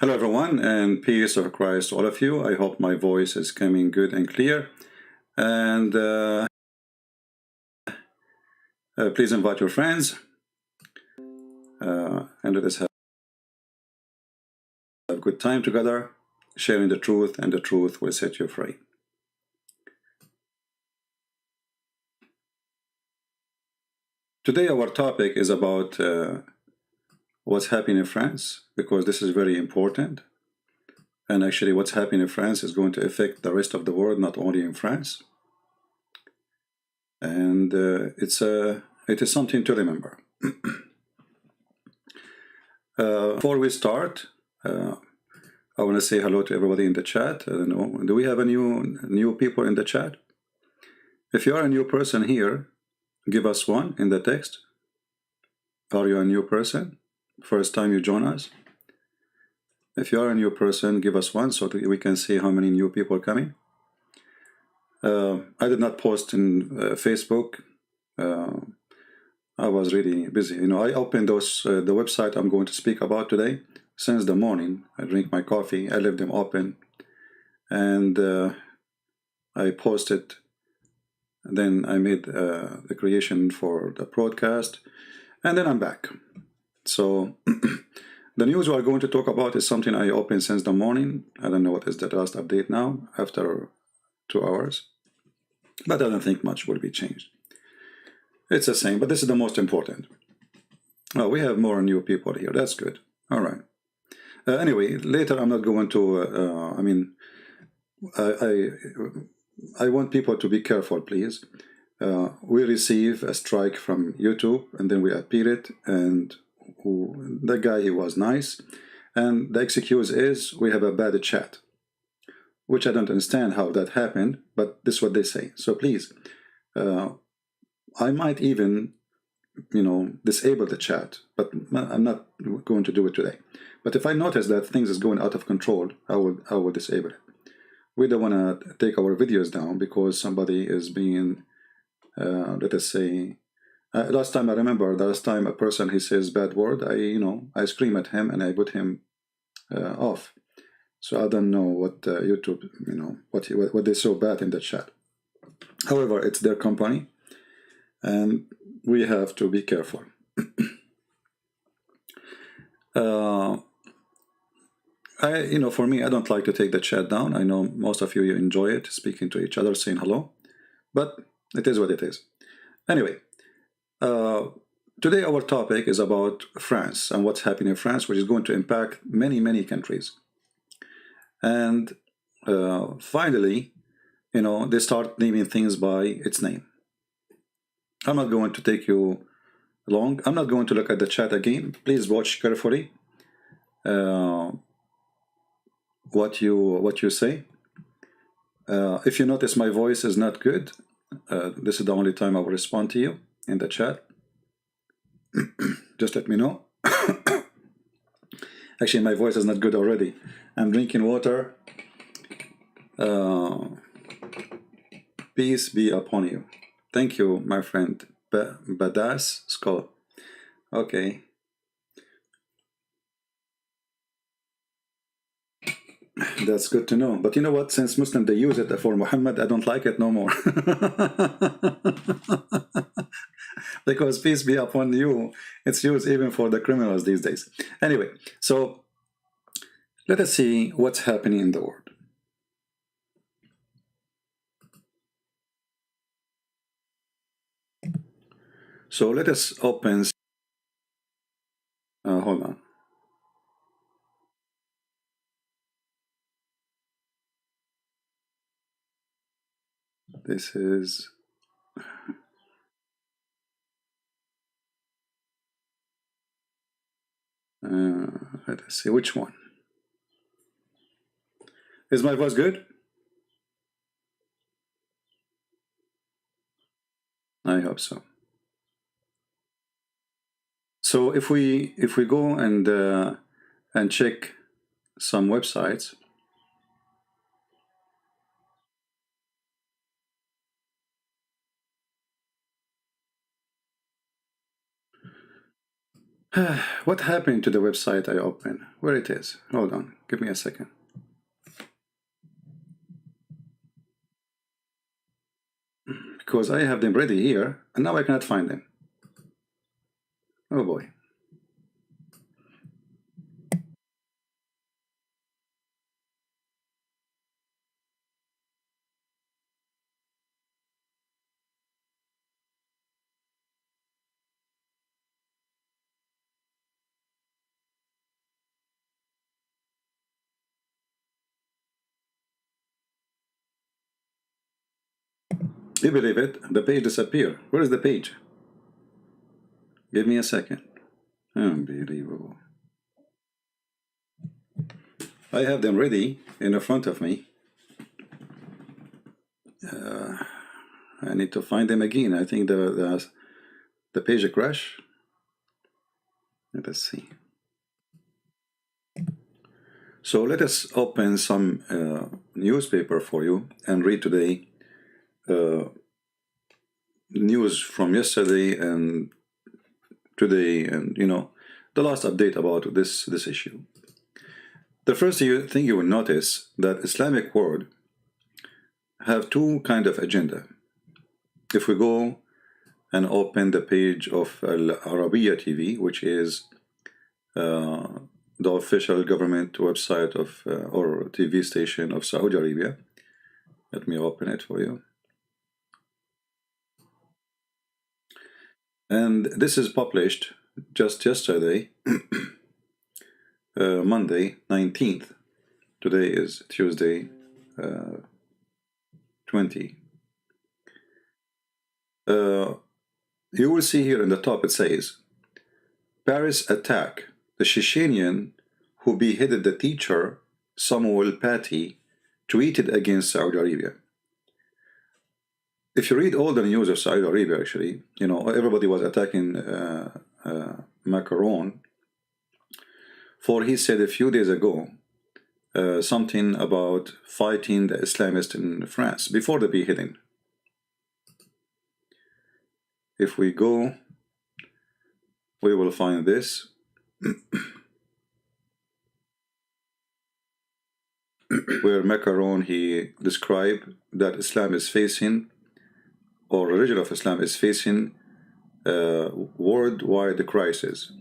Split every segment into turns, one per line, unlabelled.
Hello everyone, and peace of Christ to all of you. I hope my voice is coming good and clear. And please invite your friends, and let us have a good time together, sharing the truth, and the truth will set you free. Today our topic is about what's happening in France, because this is very important. And actually what's happening in France is going to affect the rest of the world, not only in France. And it is something to remember. Before we start, I want to say hello to everybody in the chat. I don't know, do we have any new people in the chat? If you are a new person here, give us one in the text. Are you a new person? First time you join us? If you are a new person, give us one so that we can see how many new people are coming. I did not post in Facebook. I was really busy. You know, I opened the website I'm going to speak about today since the morning. I drink my coffee. I left them open, and I posted. And then I made the creation for the broadcast, and then I'm back. So the news we are going to talk about is something I opened since the morning. I don't know what is the last update now after 2 hours, but I don't think much will be changed. It's the same, but this is the most important. Oh, we have more new people here. That's good. All right. Anyway, later I'm not going to. I want people to be careful, please. We receive a strike from YouTube, and then we appeal it, and the guy, he was nice, and the excuse is we have a bad chat, which I don't understand how that happened, but this is what they say. So please, I might even, disable the chat, but I'm not going to do it today. But if I notice that things is going out of control, I will disable it. We don't want to take our videos down because somebody is being, let us say, last time a person, he says bad word, I scream at him and I put him off. So I don't know what YouTube, what they saw bad in the chat. However, it's their company, and we have to be careful. For me, I don't like to take the chat down. I know most of you enjoy it, speaking to each other, saying hello, but it is what it is. Anyway, today our topic is about France and what's happening in France, which is going to impact many, many countries. And finally, they start naming things by its name. I'm not going to take you long. I'm not going to look at the chat again. Please watch carefully what you say. If you notice my voice is not good, this is the only time I will respond to you in the chat. Just let me know. Actually, my voice is not good already. I'm drinking water. Peace be upon you. Thank you, my friend. Badass Skull. Okay. That's good to know. But you know what? Since Muslims, they use it for Muhammad, I don't like it no more. Because peace be upon you, it's used even for the criminals these days. Anyway, so let us see what's happening in the world. So let us open. Hold on. This is. Let us see which one. Is my voice good? I hope so. So if we go and check some websites, What happened to the website I opened? Where it is? Hold on, give me a second. Because I have them ready here, and now I cannot find them. Oh boy. You believe it? The page disappeared. Where is the page? Give me a second. Unbelievable. I have them ready in the front of me. I need to find them again. I think the page crashed. Let us see. So let us open some newspaper for you and read today news from yesterday and today, and the last update about this issue. The first thing you will notice that Islamic world have two kind of agenda. If we go and open the page of Al-Arabiya TV, which is the official government website of or TV station of Saudi Arabia. Let me open it for you. And this is published just yesterday, Monday 19th. Today is Tuesday 20. You will see here in the top it says, Paris attack. The Chechenian who beheaded the teacher Samuel Paty tweeted against Saudi Arabia. If you read all the news of Saudi Arabia, actually, everybody was attacking Macron, for he said a few days ago something about fighting the Islamists in France before the beheading. If we go, we will find this. Where Macron, he described that Islam is facing, or religion of Islam is facing worldwide crisis.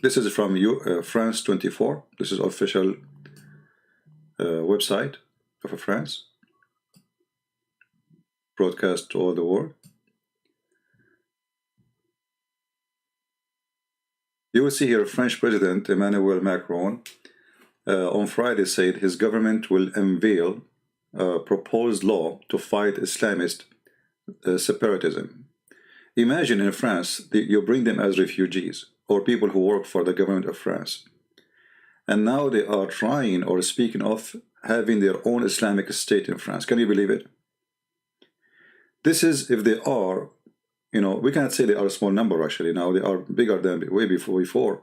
This is from France 24. This is official website of France, broadcast to all the world. You will see here French President Emmanuel Macron on Friday said his government will unveil a proposed law to fight Islamist separatism. Imagine in France, you bring them as refugees or people who work for the government of France. And now they are trying or speaking of having their own Islamic state in France. Can you believe it? This is if they are, we cannot say they are a small number actually. Now they are bigger than way before.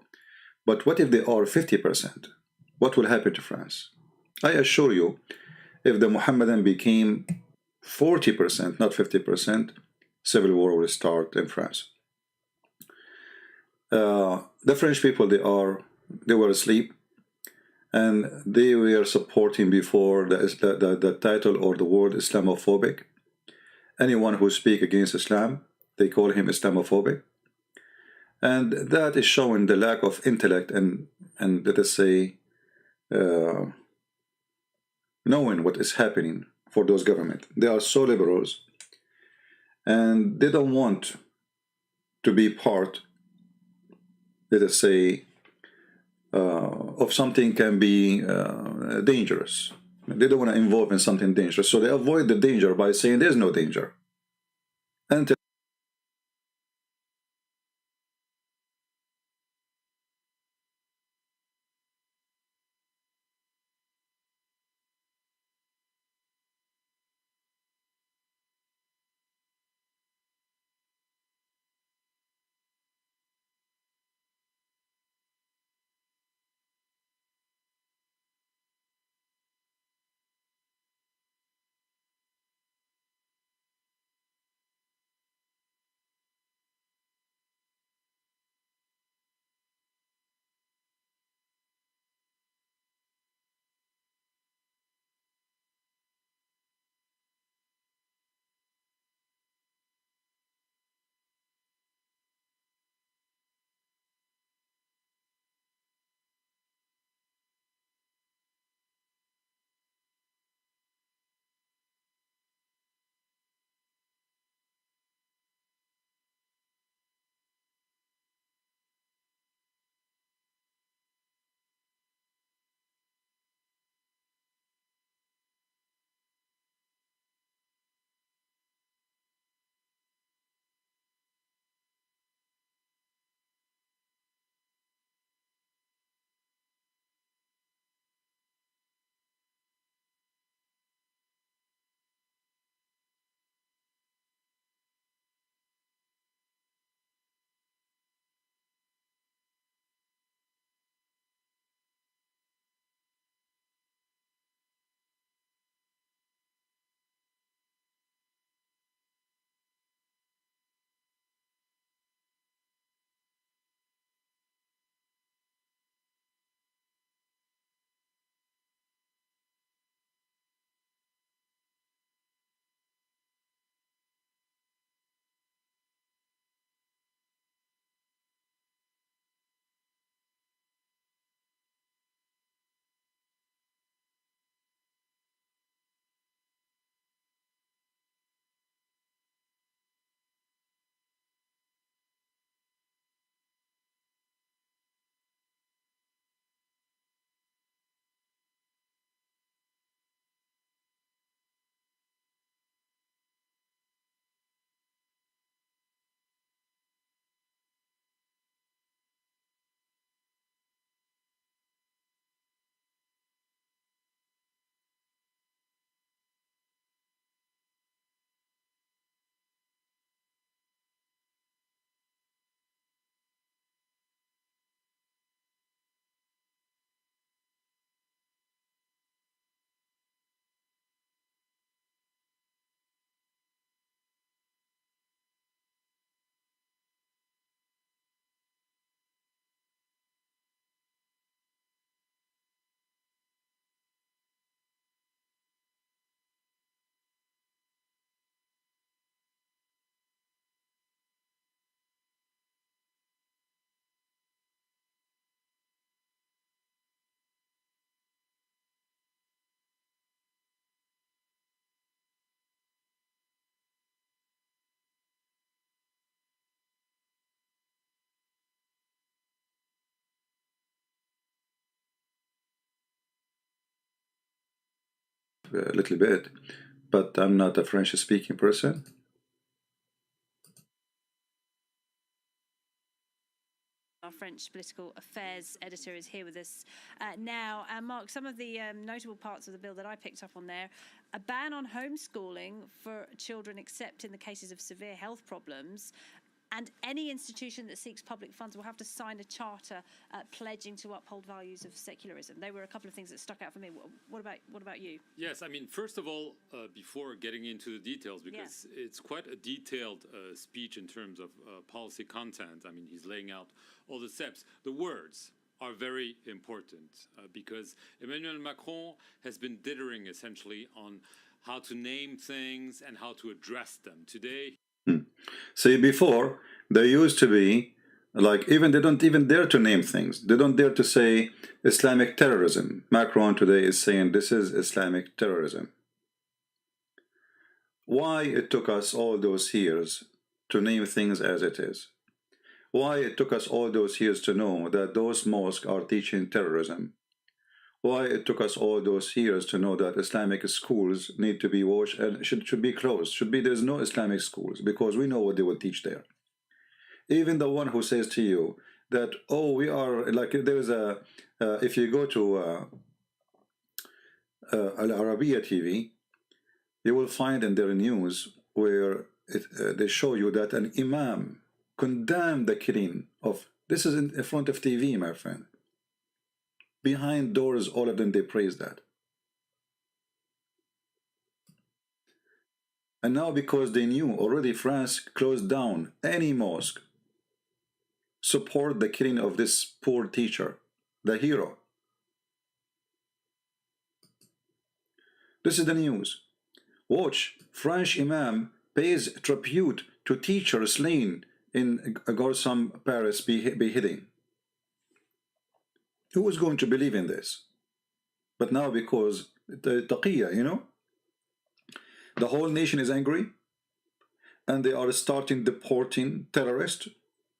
But what if they are 50%? What will happen to France? I assure you, if the Mohammedan became 40%, not 50%, civil war will start in France. The French people, they were asleep, and they were supporting before the title or the word Islamophobic. Anyone who speaks against Islam, they call him Islamophobic. And that is showing the lack of intellect and let us say, knowing what is happening for those government. They are so liberals, and they don't want to be part, let us say, of something can be dangerous. They don't want to involve in something dangerous, so they avoid the danger by saying there's no danger. And a little bit, but I'm not a French-speaking person.
Our French political affairs editor is here with us now. And Mark, some of the notable parts of the bill that I picked up on there: a ban on homeschooling for children except in the cases of severe health problems, and any institution that seeks public funds will have to sign a charter pledging to uphold values of secularism. They were a couple of things that stuck out for me. What about you?
Yes, I mean, first of all, before getting into the details, because it's quite a detailed speech in terms of policy content. I mean, he's laying out all the steps. The words are very important because Emmanuel Macron has been dithering essentially on how to name things and how to address them. Today,
See, before, they used to be like, even they don't even dare to name things. They don't dare to say Islamic terrorism. Macron today is saying this is Islamic terrorism. Why it took us all those years to name things as it is? Why it took us all those years to know that those mosques are teaching terrorism? Why it took us all those years to know that Islamic schools need to be washed and should be closed? There's no Islamic schools, because we know what they will teach there. Even the one who says to you that, oh, we are like, there's a if you go to Al-Arabiya TV, you will find in their news where they show you that an imam condemned the killing of, this is in front of TV, my friend. Behind doors, all of them, they praise that. And now, because they knew already France closed down any mosque, support the killing of this poor teacher, the hero. This is the news. Watch, French imam pays tribute to teacher slain in Gorsam, Paris beheading. Who was going to believe in this? But now, because the taqiyya, you know, the whole nation is angry, and they are starting deporting terrorists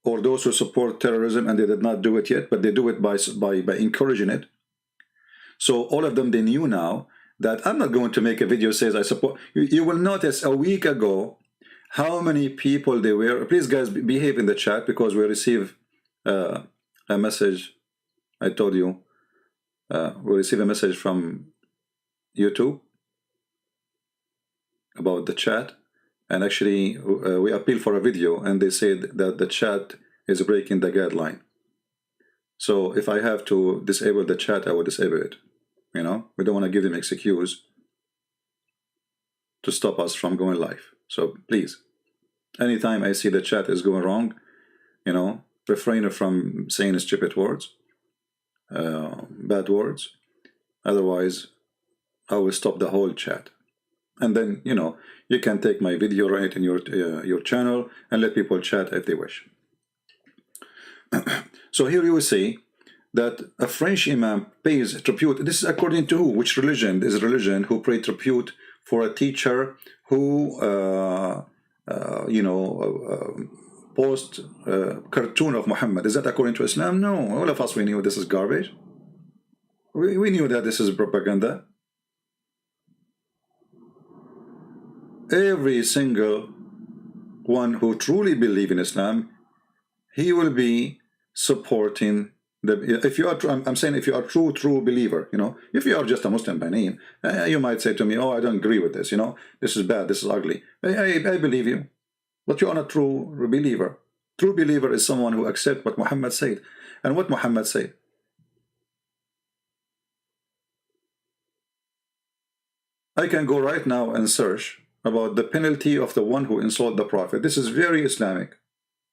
or those who support terrorism, and they did not do it yet, but they do it by encouraging it. So all of them, they knew now that I'm not going to make a video says I support. You will notice a week ago how many people they were. Please, guys, behave in the chat, because we receive a message. I told you, we receive a message from YouTube about the chat, and actually we appeal for a video, and they said that the chat is breaking the guideline. So if I have to disable the chat, I will disable it. You know, we don't want to give them excuse to stop us from going live. So please, anytime I see the chat is going wrong, you know, refrain from saying stupid words. Bad words, otherwise I will stop the whole chat. And then, you know, you can take my video, right, in your channel, and let people chat if they wish. So here you will see that a French imam pays tribute. This is according to who? Which religion? This religion who paid tribute for a teacher who you know, post cartoon of Muhammad. Is that according to Islam? No, all of us, we knew this is garbage. We knew that this is propaganda. Every single one who truly believes in Islam, he will be supporting the. If you are, I'm saying, if you are true believer, you know, if you are just a Muslim by name, you might say to me, oh, I don't agree with this. You know, this is bad. This is ugly. I believe you. But you are not a true believer. True believer is someone who accepts what Muhammad said. And what Muhammad said. I can go right now and search about the penalty of the one who insulted the Prophet. This is very Islamic.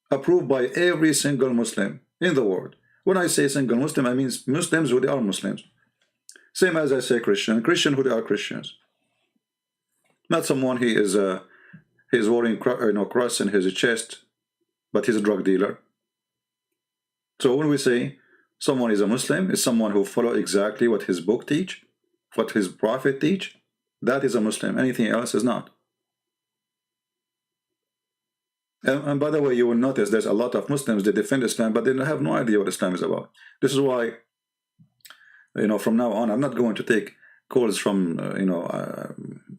Approved by every single Muslim in the world. When I say single Muslim, I mean Muslims who they are Muslims. Same as I say Christian who they are Christians. Not someone he is he's wearing cross in his chest, but he's a drug dealer. So when we say someone is a Muslim, is someone who follows exactly what his book teach, what his prophet teach. That is a Muslim. Anything else is not. And by the way, you will notice there's a lot of Muslims that defend Islam, but they have no idea what Islam is about. This is why, you know, from now on, I'm not going to take calls from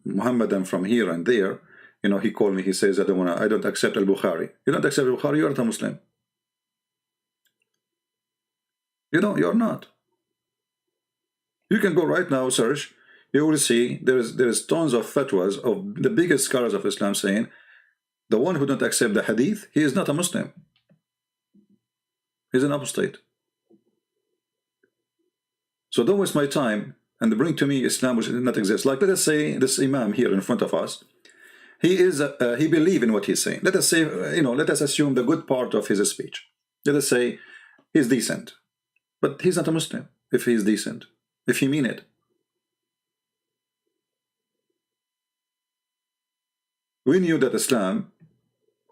Muhammad and from here and there. He called me. He says, I don't accept al-Bukhari. You don't accept al-Bukhari, you're not a Muslim. You're not. You can go right now, search. You will see there is tons of fatwas of the biggest scholars of Islam saying the one who don't accept the hadith, he is not a Muslim. He's an apostate. So don't waste my time and bring to me Islam which does not exist. Like, let us say this Imam here in front of us, he believes in what he's saying. Let us say, let us assume the good part of his speech. Let us say he's decent, but he's not a Muslim if he's decent, if he mean it. We knew that Islam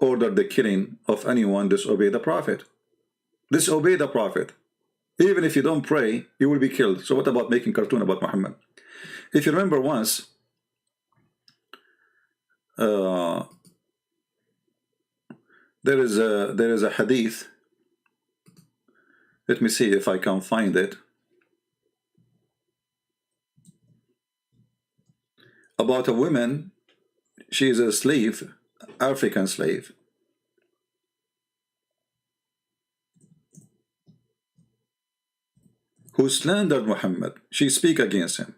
ordered the killing of anyone disobey the Prophet. Disobey the Prophet. Even if you don't pray, you will be killed. So what about making cartoon about Muhammad? If you remember once, there is a hadith. Let me see if I can find it. About a woman. She is a slave, African slave. Who slandered Muhammad. She speak against him.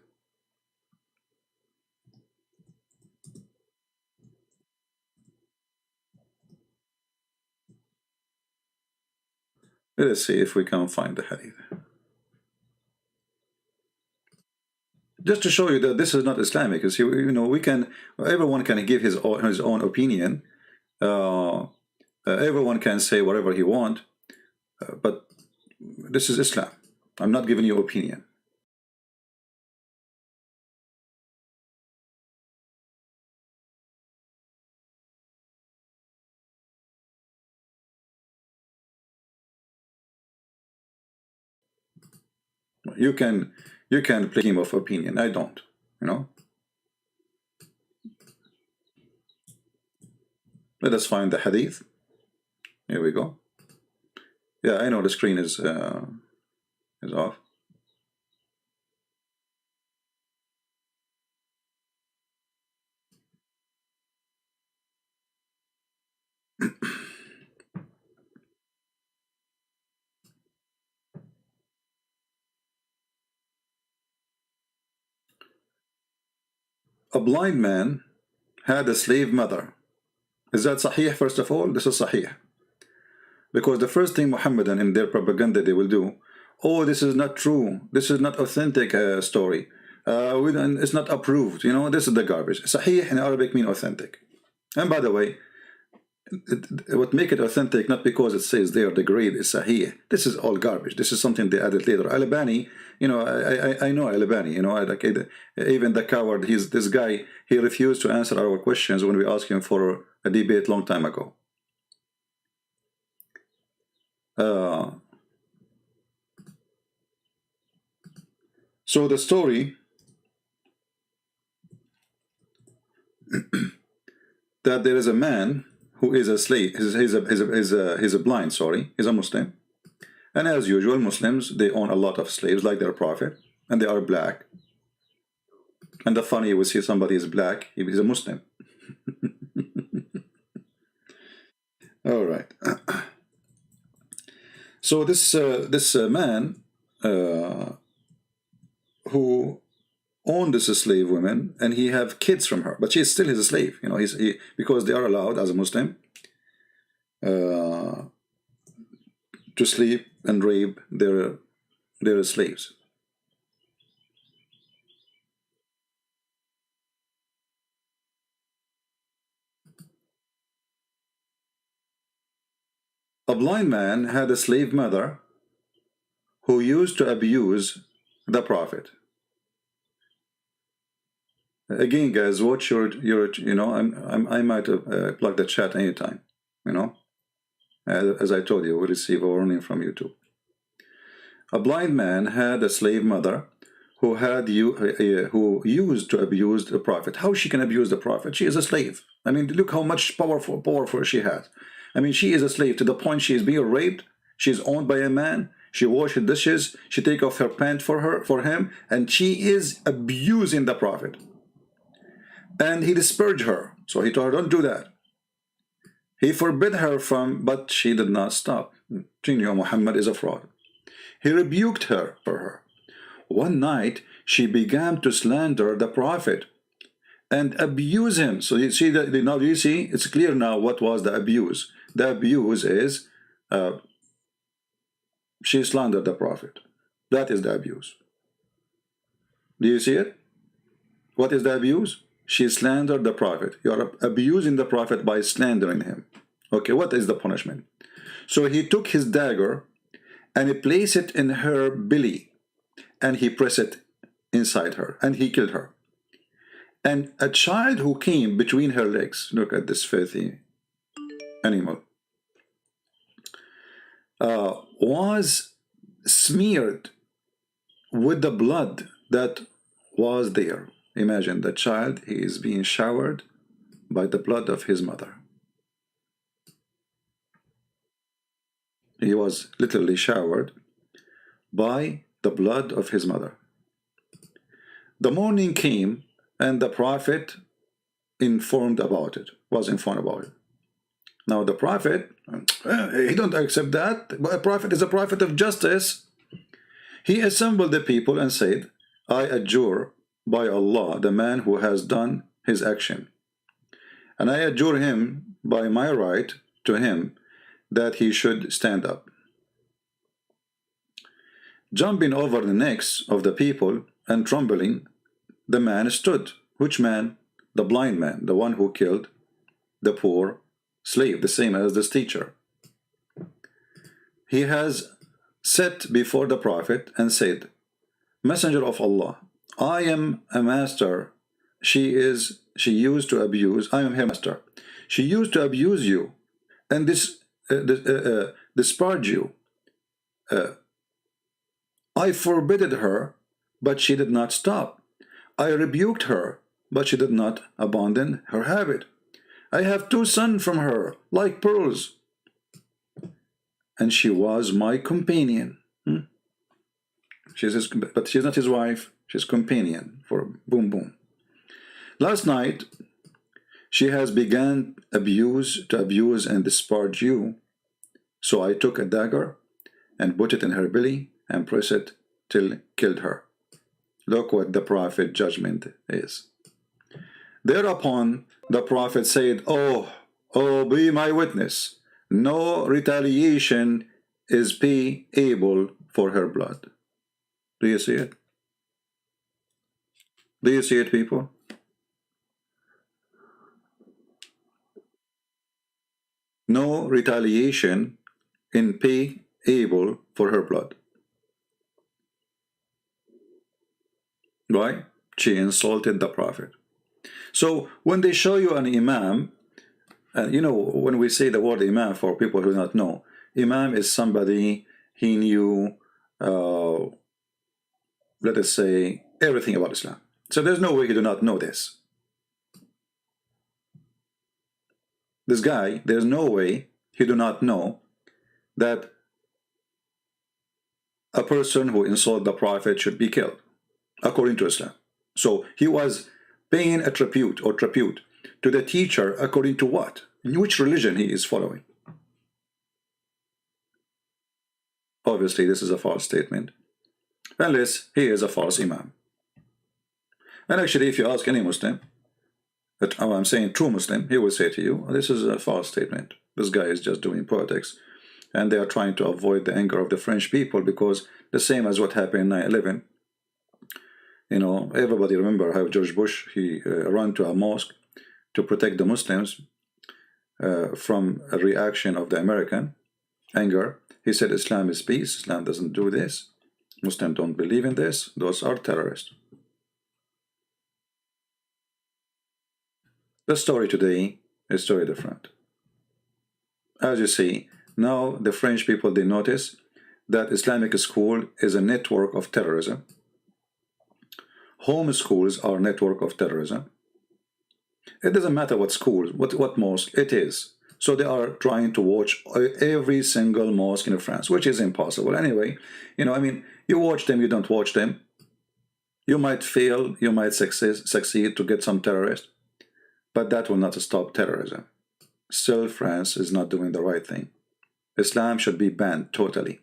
Let us see if we can find the hadith. Just to show you that this is not Islamic. Everyone can give his own opinion. Everyone can say whatever he wants. But this is Islam. I'm not giving you opinion. You can play game of opinion. I don't. Let us find the hadith. Here we go. Yeah, I know the screen is off. A blind man had a slave mother. Is that sahih? First of all, this is sahih. Because the first thing Muhammadan in their propaganda they will do, oh, this is not true. This is not authentic story. It's not approved. This is the garbage. Sahih in Arabic means authentic. And by the way, what make it authentic, not because it says there the grade is sahih. This is all garbage. This is something they added later. Al-Albani, I know Al-Albani, even the coward, this guy, he refused to answer our questions when we asked him for a debate long time ago. So the story that there is a man who is a slave, he's a blind, he's a Muslim. And as usual, Muslims, they own a lot of slaves like their prophet, and they are black. And the funny, we see somebody is black, he's a Muslim. All right. So this man who owned this slave woman, and he have kids from her, but she still is a slave. Because they are allowed as a Muslim to sleep and rape their slaves. A blind man had a slave mother who used to abuse the prophet. Again, guys, watch your I might plug the chat anytime. As I told you, we'll receive a warning from YouTube. A blind man had a slave mother who used to abuse the prophet. How she can abuse the prophet? She is a slave. I mean, look how much powerful she has. I mean, she is a slave to the point she is being raped. She is owned by a man. she washes dishes, she take off her pant for him, and she is abusing the Prophet. And he disparaged her. So he told her, don't do that. He forbid her from, but she did not stop. She knew Muhammad is a fraud. He rebuked her for her. One night, she began to slander the Prophet and abuse him. So you see that now, you see, it's clear now what was the abuse. The abuse is she slandered the Prophet. That is the abuse. Do you see it? What is the abuse? She slandered the Prophet. You are abusing the Prophet by slandering him. Okay, what is the punishment? So he took his dagger and he placed it in her belly, and he pressed it inside her, and he killed her. And a child who came between her legs, look at this filthy animal, was smeared with the blood that was there. Imagine the child, he is being showered by the blood of his mother. He was literally showered by the blood of his mother. The morning came, and the Prophet was informed about it. Now the Prophet, he don't accept that. But a prophet is a prophet of justice. He assembled the people and said, I adjure by Allah the man who has done his action, and I adjure him by my right to him that he should stand up. Jumping over the necks of the people and trembling, the man stood. Which man? The blind man, the one who killed the poor slave, the same as this teacher. He has sat before the Prophet and said, Messenger of Allah, I am a master. She used to abuse. I am her master. She used to abuse you and disparage you. I forbade her, but she did not stop. I rebuked her, but she did not abandon her habit. I have 2 sons from her, like pearls, and she was my companion. But she's not his wife. She's companion for boom boom. Last night, she has begun to abuse and disparage you. So I took a dagger and put it in her belly and pressed it till killed her. Look what the Prophet judgment is. Thereupon the Prophet said, Oh, be my witness. No retaliation is payable for her blood. Do you see it? Do you see it, people? No retaliation in payable for her blood. Why? She insulted the Prophet. So when they show you an imam, you know, when we say the word imam, for people who do not know, imam is somebody he knew, let us say, everything about Islam. So there's no way he do not know this. This guy, there's no way he do not know that a person who insulted the Prophet should be killed, according to Islam. So he was paying a tribute to the teacher according to what? In which religion he is following? Obviously, this is a false statement, unless he is a false imam. And actually, if you ask any Muslim, I'm saying true Muslim, he will say to you, this is a false statement. This guy is just doing politics. And they are trying to avoid the anger of the French people, because the same as what happened in 9/11. You know, everybody remember how George Bush, he ran to a mosque to protect the Muslims from a reaction of the American anger. He said, Islam is peace. Islam doesn't do this. Muslims don't believe in this. Those are terrorists. The story today is very different. As you see, now the French people, they notice that Islamic school is a network of terrorism. Home schools are a network of terrorism. It doesn't matter what school, what mosque it is. So they are trying to watch every single mosque in France, which is impossible. Anyway, you know, I mean, you watch them, you don't watch them. You might fail, you might succeed to get some terrorists, but that will not stop terrorism. Still, France is not doing the right thing. Islam should be banned totally.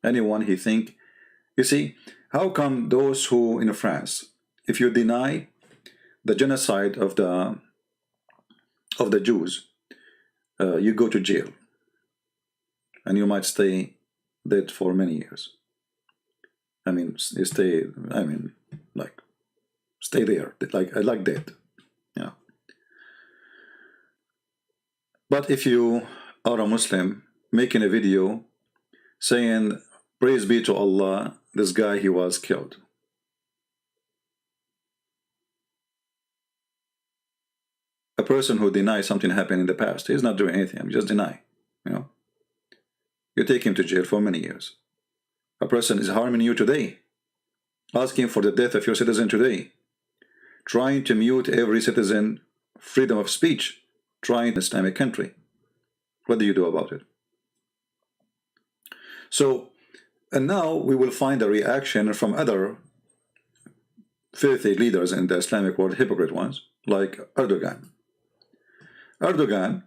Anyone he think, you see, how come those who in France, if you deny the genocide of the Jews, you go to jail, and you might stay dead for many years. I mean, you stay. I mean, like, stay there, like dead. Yeah. But if you are a Muslim making a video saying, "Praise be to Allah, this guy, he was killed," a person who denies something happened in the past, he's not doing anything, just deny, you know. You take him to jail for many years. A person is harming you today, asking for the death of your citizen today, trying to mute every citizen freedom of speech, trying an Islamic country. What do you do about it? So, and now we will find a reaction from other filthy leaders in the Islamic world, hypocrite ones, like Erdogan. Erdogan,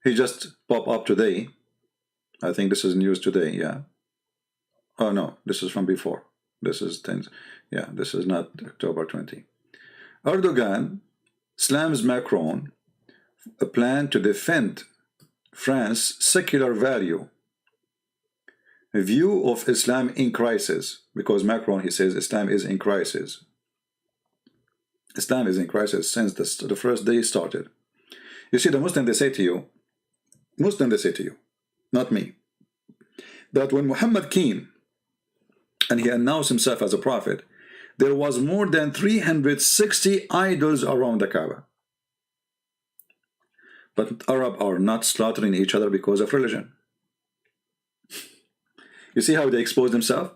he just popped up today. I think this is news today, yeah. Oh no, this is from before. This is 10, yeah, this is not October 20. Erdogan slams Macron a plan to defend France's secular value, a view of Islam in crisis, because Macron, he says Islam is in crisis. Islam is in crisis since the first day started. You see, the Muslim, they say to you, not me, that when Muhammad came and he announced himself as a prophet, there was more than 360 idols around the Kaaba. But Arabs are not slaughtering each other because of religion. You see how they exposed themselves?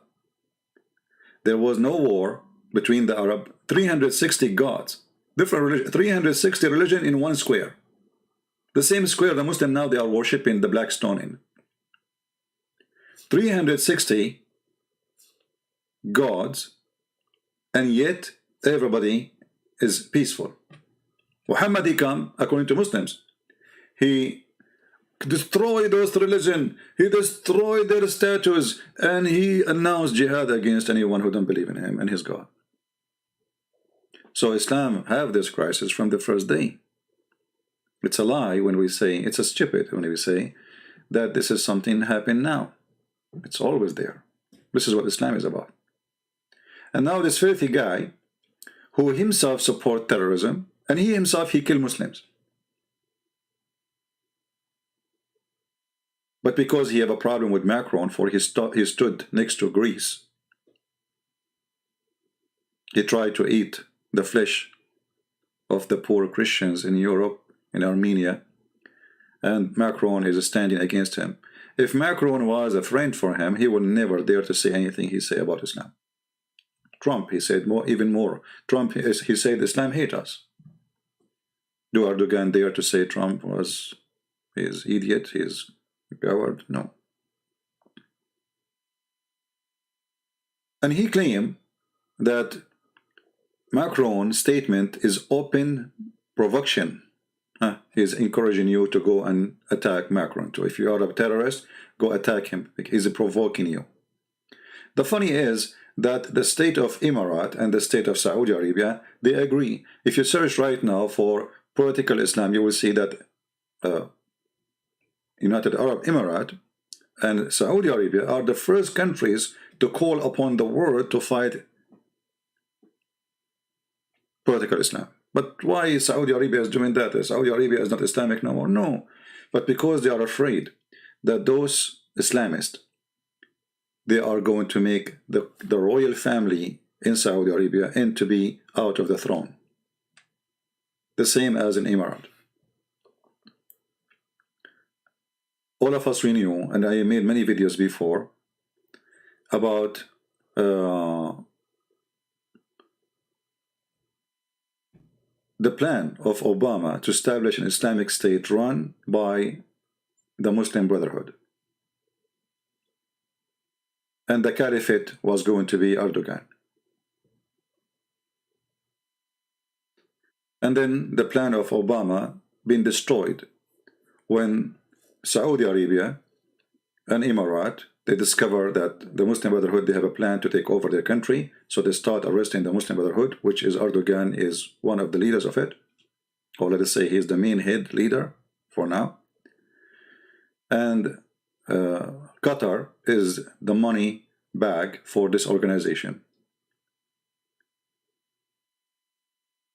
There was no war between the Arab, 360 gods, different religion, 360 religion in one square. The same square the Muslim now they are worshipping the black stone in. 360 gods, and yet everybody is peaceful. Muhammad, he come, according to Muslims, he destroyed those religion, he destroyed their statues, and he announced jihad against anyone who don't believe in him and his God. So Islam have this crisis from the first day. It's a lie when we say, it's a stupid when we say that this is something happened now. It's always there. This is what Islam is about. And now this filthy guy who himself support terrorism, and he himself, he kill Muslims. But because he have a problem with Macron, for he stood next to Greece, he tried to eat the flesh of the poor Christians in Europe, in Armenia, and Macron is standing against him. If Macron was a friend for him, he would never dare to say anything he say about Islam. Trump, he said even more. Trump, he said Islam hate us. Do Erdogan dare to say Trump is idiot, he is coward? No. And he claimed that Macron's statement is open provocation. He's encouraging you to go and attack Macron. So if you are a terrorist, go attack him. He's provoking you. The funny is that the state of Emirat and the state of Saudi Arabia, they agree. If you search right now for political Islam, you will see that United Arab Emirates and Saudi Arabia are the first countries to call upon the world to fight political Islam. But why Saudi Arabia is doing that? Saudi Arabia is not Islamic no more. No, but because they are afraid that those Islamists, they are going to make the royal family in Saudi Arabia and to be out of the throne. The same as in Emirat. All of us we knew, and I made many videos before about the plan of Obama to establish an Islamic state run by the Muslim Brotherhood. And the caliphate was going to be Erdogan. And then the plan of Obama being destroyed when Saudi Arabia and Emirat, they discover that the Muslim Brotherhood, they have a plan to take over their country. So they start arresting the Muslim Brotherhood, which is Erdogan is one of the leaders of it. Or let us say he's the main head leader for now. And Qatar is the money bag for this organization.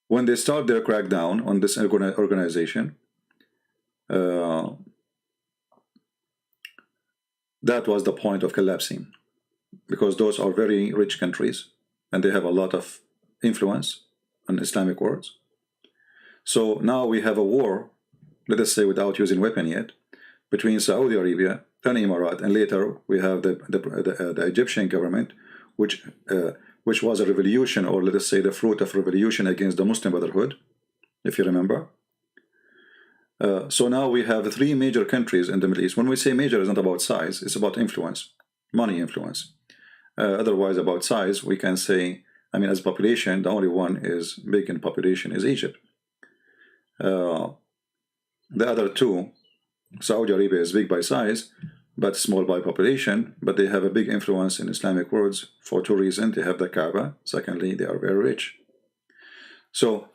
When they start their crackdown on this organization, that was the point of collapsing, because those are very rich countries and they have a lot of influence on Islamic worlds. So now we have a war, let us say without using weapon yet, between Saudi Arabia and Emirat, and later we have the Egyptian government, which was a revolution, or let us say the fruit of revolution against the Muslim Brotherhood, if you remember. So now we have three major countries in the Middle East. When we say major, it's not about size, it's about influence, money influence. Otherwise, about size, we can say, I mean, as population, the only one is big in population is Egypt. The other two, Saudi Arabia is big by size, but small by population, but they have a big influence in Islamic worlds for two reasons. They have the Kaaba. Secondly, they are very rich. So,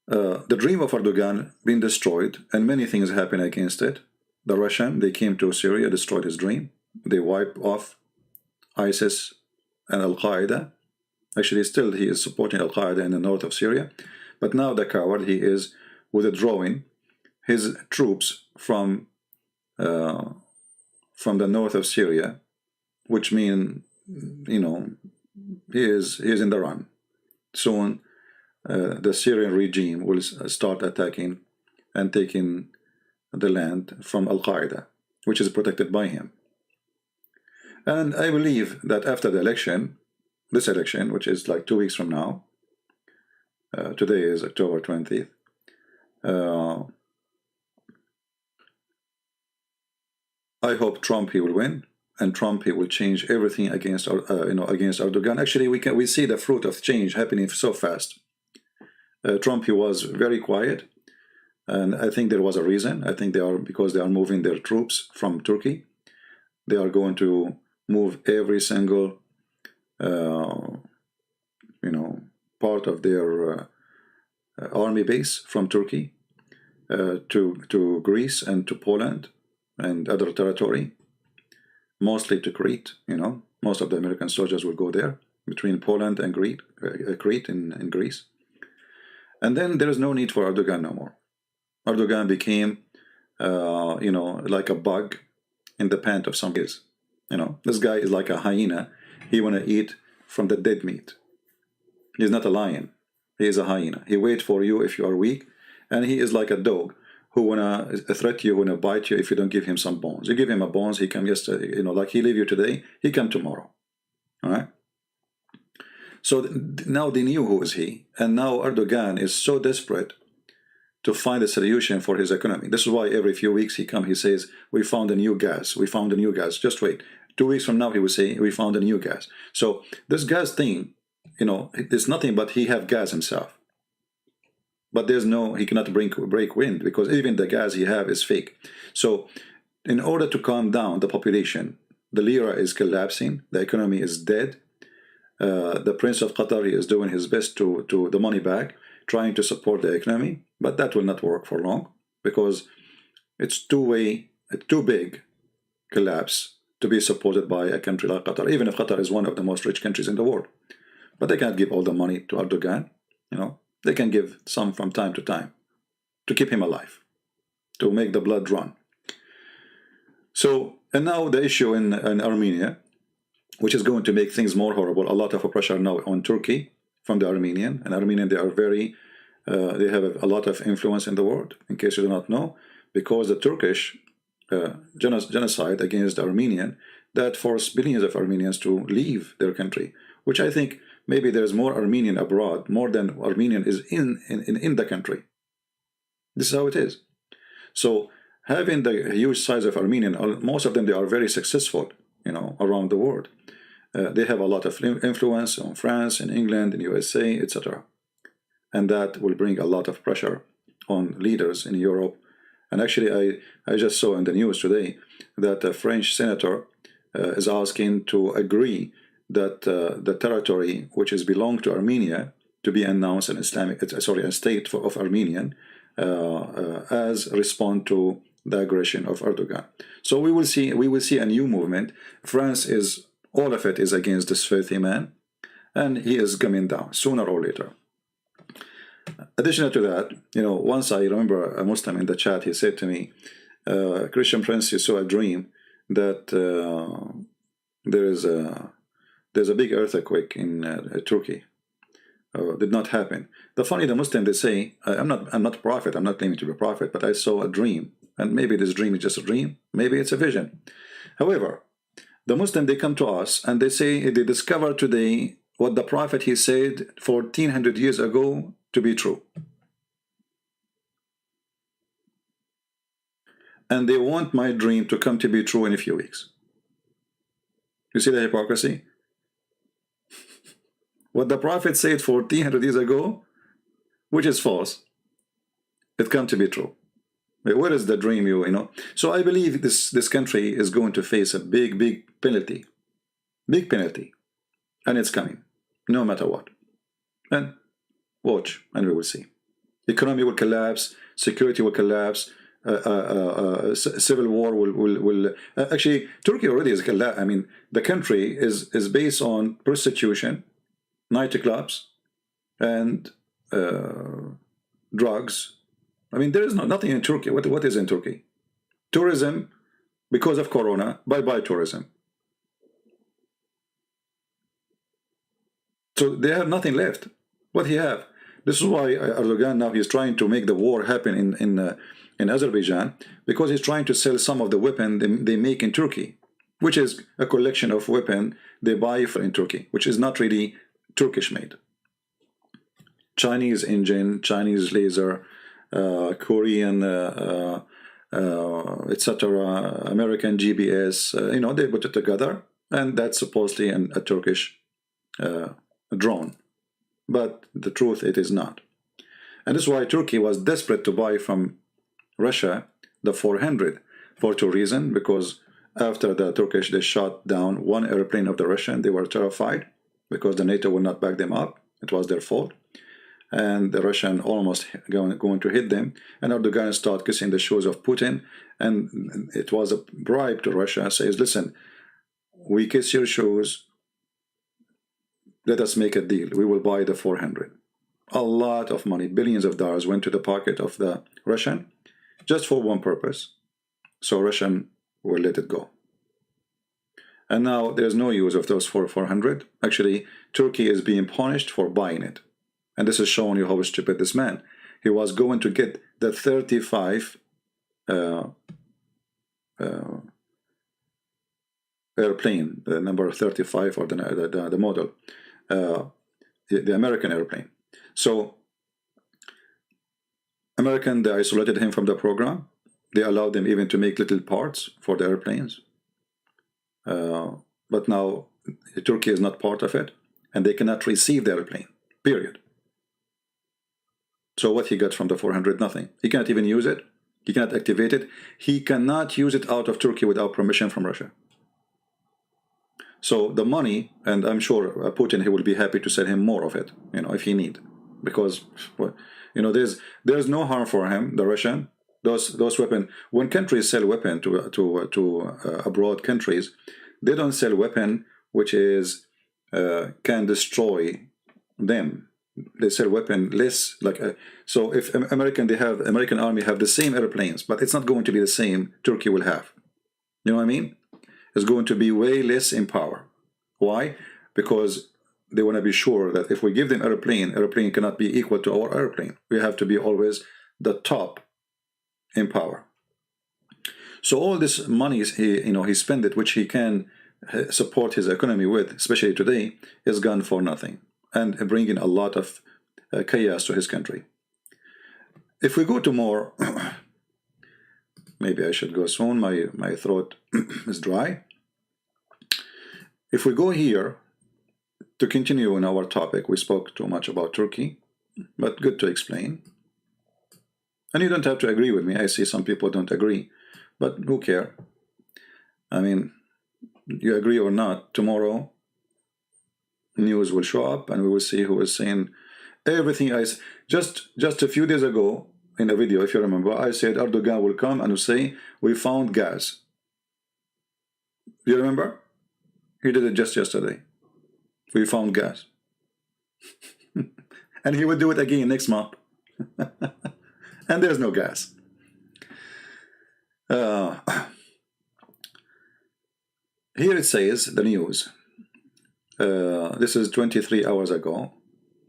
the dream of Erdogan being destroyed, and many things happen against it. The Russian, they came to Syria, destroyed his dream. They wiped off ISIS and Al-Qaeda. Actually, still he is supporting Al-Qaeda in the north of Syria. But now the coward, he is withdrawing his troops from the north of Syria, which means, you know, he is in the run. Soon, the Syrian regime will start attacking and taking the land from Al-Qaeda, which is protected by him. And I believe that after the election, this election, which is like 2 weeks from now, today is October 20th, I hope Trump, he will win, and Trump, he will change everything against against Erdogan. Actually, we see the fruit of change happening so fast. Trump, he was very quiet, and I think there was a reason. I think because they are moving their troops from Turkey. They are going to move every single part of their army base from Turkey to Greece and to Poland and other territory, mostly to Crete. Most of the American soldiers will go there, between Poland and Crete in Greece. And then there is no need for Erdogan no more. Erdogan became, like a bug in the pant of some kids. This guy is like a hyena. He want to eat from the dead meat. He's not a lion. He is a hyena. He waits for you if you are weak, and he is like a dog who wanna threat you, wanna bite you if you don't give him some bones. You give him a bones, he come yesterday. Like he leave you today, he come tomorrow. All right. So now they knew who is he, and now Erdogan is so desperate to find a solution for his economy. This is why every few weeks he says, we found a new gas, we found a new gas. Just wait. 2 weeks from now he will say, we found a new gas. So this gas thing, it's nothing but he have gas himself. But he cannot break wind, because even the gas he have is fake. So in order to calm down the population, the lira is collapsing, the economy is dead. The Prince of Qatar is doing his best to the money back, trying to support the economy, but that will not work for long, because it's too big collapse to be supported by a country like Qatar, even if Qatar is one of the most rich countries in the world. But they can't give all the money to Erdogan. They can give some from time to time to keep him alive, to make the blood run. So, and now the issue in Armenia, which is going to make things more horrible. A lot of pressure now on Turkey from the Armenian. And Armenian, they are they have a lot of influence in the world, in case you do not know, because the Turkish genocide against the Armenian, that forced billions of Armenians to leave their country, which I think maybe there's more Armenian abroad, more than Armenian is in the country. This is how it is. So having the huge size of Armenian, most of them, they are very successful, you know, around the world. They have a lot of influence on France, in England, in USA, etc. And that will bring a lot of pressure on leaders in Europe. And actually, I just saw in the news today that a French senator is asking to agree that the territory which is belong to Armenia to be announced an Islamic, a state of Armenian, as respond to the aggression of Erdogan. So we will see a new movement. France is, all of it is against this filthy man, and he is coming down sooner or later. Additional to that, you know, once I remember a Muslim in the chat, he said to me, Christian Prince, you saw a dream that there's a big earthquake in Turkey. Did not happen. The Muslim, they say, I'm not a prophet, I'm not claiming to be a prophet, but I saw a dream, and maybe this dream is just a dream, maybe it's a vision. However, the Muslim, they come to us and they say they discover today what the prophet he said 1400 years ago to be true. And they want my dream to come to be true in a few weeks. You see the hypocrisy? What the prophet said 1400 years ago, which is false, it come to be true. What is the dream, you know? So I believe this country is going to face a big penalty. Big penalty. And it's coming, no matter what. And watch, and we will see. Economy will collapse, security will collapse, civil war will actually, Turkey already is collapsed. I mean, the country is based on prostitution, nightclubs, and drugs. I mean, there is nothing in Turkey. What is in Turkey? Tourism, because of Corona, bye-bye tourism. So they have nothing left. What he have? This is why Erdogan now he's trying to make the war happen in Azerbaijan, because he's trying to sell some of the weapon they make in Turkey, which is a collection of weapon they buy in Turkey, which is not really Turkish made. Chinese engine, Chinese laser, Korean, etc., American GPS, you know, they put it together, and that's supposedly a Turkish drone. But the truth, it is not. And this is why Turkey was desperate to buy from Russia the 400 for two reasons. Because after the Turkish, they shot down one airplane of the Russian, they were terrified because the NATO would not back them up. It was their fault. And the Russian almost going to hit them. And Erdogan started kissing the shoes of Putin. And it was a bribe to Russia. Says, listen, we kiss your shoes. Let us make a deal. We will buy the 400. A lot of money, billions of dollars, went to the pocket of the Russian just for one purpose. So Russian will let it go. And now there's no use of those 400. Actually, Turkey is being punished for buying it. And this is showing you how stupid this man. He was going to get the 35 airplane, the number 35 or the model, the American airplane. So American, they isolated him from the program. They allowed them even to make little parts for the airplanes. But now Turkey is not part of it, and they cannot receive the airplane, period. So what he got from the 400? Nothing. He cannot even use it. He cannot activate it. He cannot use it out of Turkey without permission from Russia. So the money, and I'm sure Putin, he will be happy to sell him more of it, you know, if he need, because, you know, there's no harm for him, the Russian. Those weapons, when countries sell weapon to abroad countries, they don't sell weapon which is can destroy them. They sell weapon less like so. If American army have the same airplanes, but it's not going to be the same Turkey will have. You know what I mean? It's going to be way less in power. Why? Because they want to be sure that if we give them airplane cannot be equal to our airplane. We have to be always the top in power. So all this money he spent it, which he can support his economy with, especially today, is gone for nothing. and bringing a lot of chaos to his country. If we go to more, maybe I should go soon, my throat is dry. If we go here, to continue in our topic, we spoke too much about Turkey, but good to explain. And you don't have to agree with me. I see some people don't agree, but who cares? I mean, you agree or not, tomorrow news will show up and we will see who is saying everything. Just a few days ago in a video, if you remember, I said Erdogan will come and will say we found gas. You remember? He did it just yesterday. We found gas. And he will do it again next month. And there's no gas. Here it says, the news. This is 23 hours ago.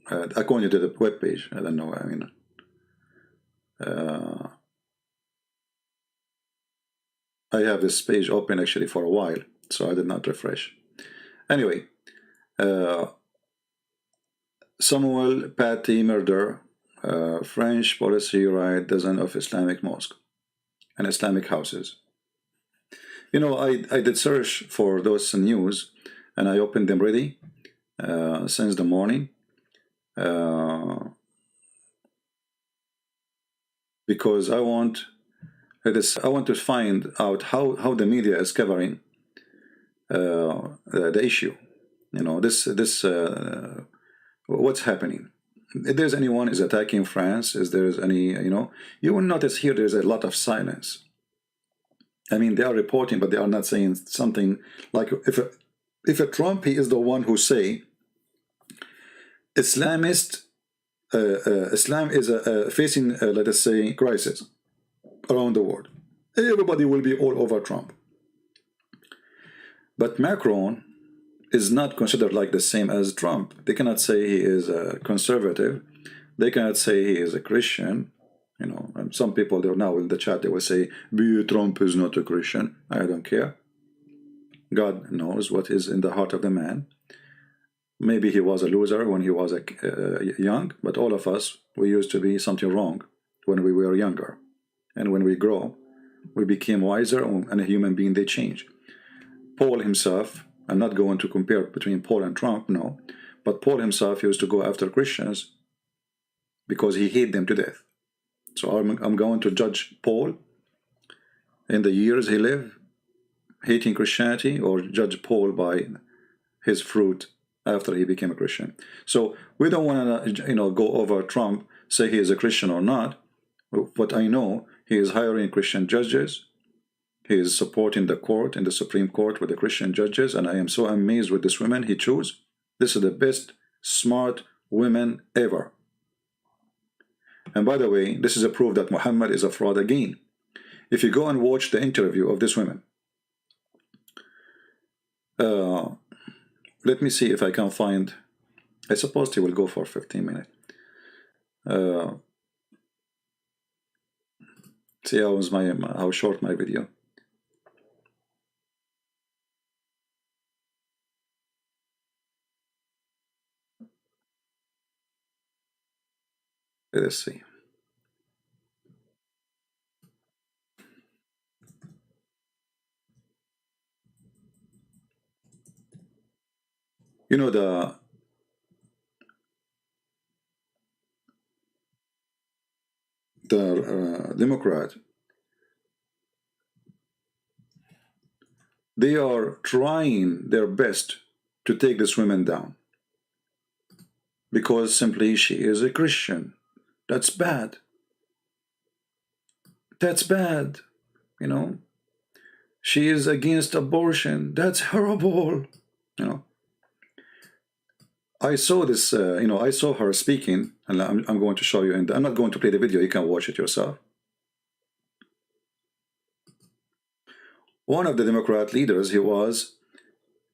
According to the web page. I don't know, I mean. I have this page open actually for a while, so I did not refresh. Anyway, Samuel Paty murder, French policy right dozen of Islamic mosques and Islamic houses. You know, I did search for those news and I opened them ready since the morning because I want to find out how the media is covering the issue. You know, what's happening. If there's anyone is attacking France, is there's any, you know, you will notice here there's a lot of silence. I mean, they are reporting, but they are not saying something like if a Trump, he is the one who say Islam is facing, let us say, crisis around the world. Everybody will be all over Trump. But Macron is not considered like the same as Trump. They cannot say he is a conservative. They cannot say he is a Christian. You know, and some people there now in the chat, they will say, Trump is not a Christian. I don't care. God knows what is in the heart of the man. Maybe he was a loser when he was young, but all of us, we used to be something wrong when we were younger. And when we grow, we became wiser, and a human being, they change. Paul himself, I'm not going to compare between Paul and Trump, no, but Paul himself used to go after Christians because he hated them to death. So I'm going to judge Paul in the years he lived, hating Christianity, or judge Paul by his fruit after he became a Christian. So we don't want to, you know, go over Trump, say he is a Christian or not. But I know he is hiring Christian judges. He is supporting the court in the Supreme Court with the Christian judges, and I am so amazed with this women he chose. This is the best smart women ever. And by the way, this is a proof that Mohammed is a fraud again. If you go and watch the interview of this women, let me see if I can find. I suppose he will go for 15 minutes. See how short my video. Let us see. You know, the Democrat, they are trying their best to take this woman down because simply she is a Christian. That's bad. That's bad. You know, she is against abortion. That's horrible. You know, I saw this, you know, I saw her speaking, and I'm going to show you, and I'm not going to play the video, you can watch it yourself. One of the Democrat leaders, he was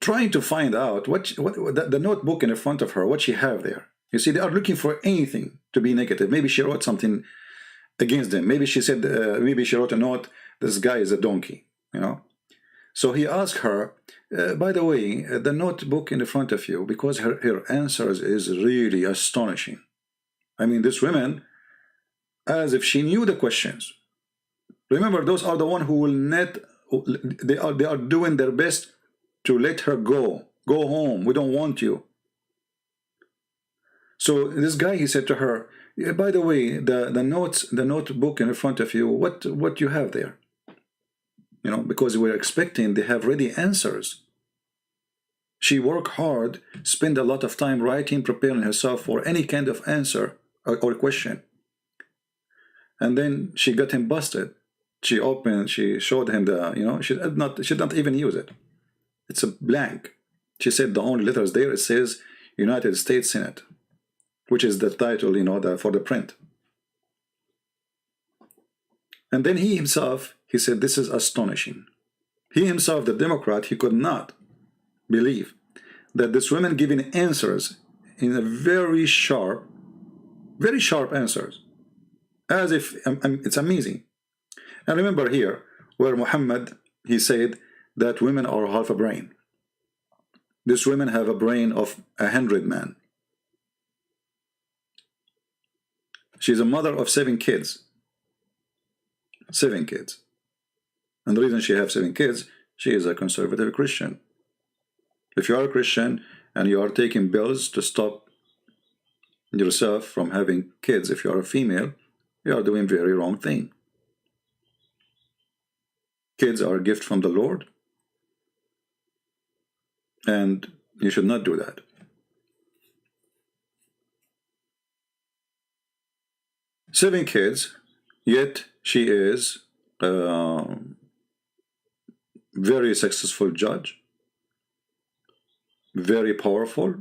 trying to find out what the notebook in front of her, what she have there. You see, they are looking for anything to be negative. Maybe she wrote something against them. Maybe she said, maybe she wrote a note, this guy is a donkey, you know. So he asked her, By the way, the notebook in the front of you, because her answers is really astonishing. I mean, this woman, as if she knew the questions. Remember, those are the one who will not. They are doing their best to let her go. Go home. We don't want you. So this guy, he said to her, yeah, by the way, the notebook in front of you, what you have there? You know, because we're expecting they have ready answers. She worked hard, spent a lot of time writing, preparing herself for any kind of answer or question. And then she got him busted. She opened, she showed him the, you know, she did not even use it. It's a blank. She said the only letters there, it says United States Senate, which is the title, you know, for the print. And then he himself, he said, this is astonishing. He himself, the Democrat, he could not believe that this woman giving answers in a very sharp answers, as if it's amazing. And remember here, where Muhammad, he said that women are half a brain. These women have a brain of 100 men. She's a mother of 7 kids. 7 kids. And the reason she has 7 kids, she is a conservative Christian. If you are a Christian and you are taking pills to stop yourself from having kids, if you are a female, you are doing very wrong thing. Kids are a gift from the Lord, and you should not do that. Seven kids, yet she is a very successful judge, very powerful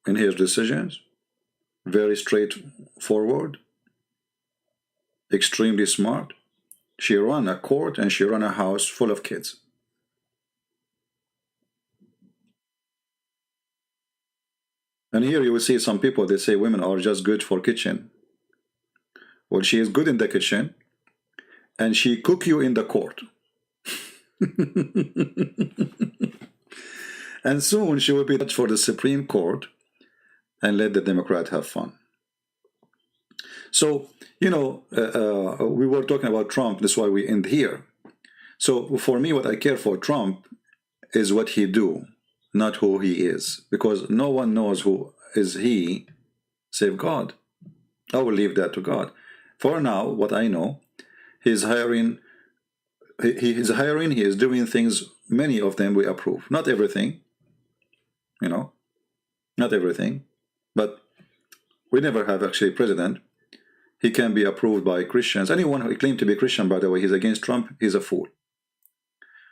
in his decisions, very straightforward, extremely smart. She ran a court and she ran a house full of kids. And here you will see some people, they say women are just good for kitchen. Well, she is good in the kitchen and she cook you in the court. And soon she will be judged for the Supreme Court and let the Democrat have fun. So, you know, we were talking about Trump, that's why we end here. So for me, what I care for Trump is what he do, not who he is, because no one knows who is he save God. I will leave that to God. For now, what I know, he's hiring, he is doing things, many of them we approve. Not everything, you know, not everything, but we never have actually a president. He can be approved by Christians. Anyone who claims to be Christian, by the way, he's against Trump, he's a fool.